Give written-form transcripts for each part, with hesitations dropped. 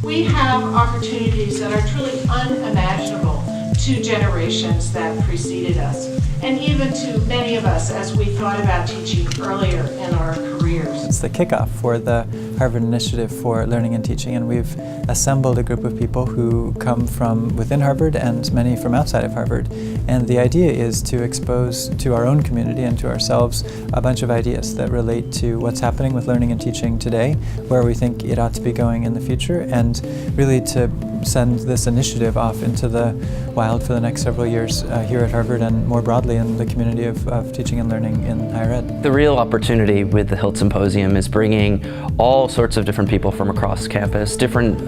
We have opportunities that are truly unimaginable to generations that preceded us, and even to many of us as we thought about teaching earlier in our careers. It's the kickoff for the Harvard Initiative for Learning and Teaching, and we've assembled a group of people who come from within Harvard and many from outside of Harvard. And the idea is to expose to our own community and to ourselves a bunch of ideas that relate to what's happening with learning and teaching today, where we think it ought to be going in the future, and really to send this initiative off into the wild for the next several years here at Harvard and more broadly in the community of teaching and learning in higher ed. The real opportunity with the HILT Symposium is bringing all sorts of different people from across campus, different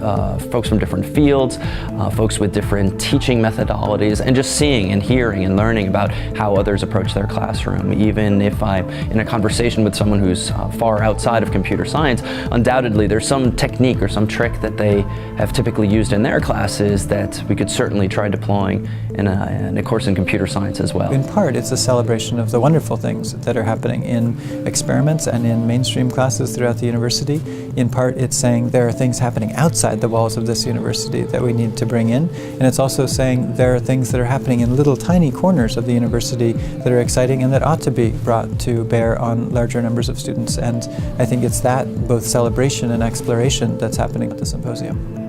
folks from different fields, folks with different teaching methodologies, and just seeing and hearing and learning about how others approach their classroom. Even if I'm in a conversation with someone who's far outside of computer science, undoubtedly there's some technique or some trick that they have typically used in their classes that we could certainly try deploying in a course in computer science as well. In part, it's a celebration of the wonderful things that are happening in experiments and in mainstream classes throughout the university. In part, it's saying there are things happening outside the walls of this university that we need to bring in, and it's also saying there are things that are happening in little tiny corners of the university that are exciting and that ought to be brought to bear on larger numbers of students. And I think it's that both celebration and exploration that's happening at the symposium.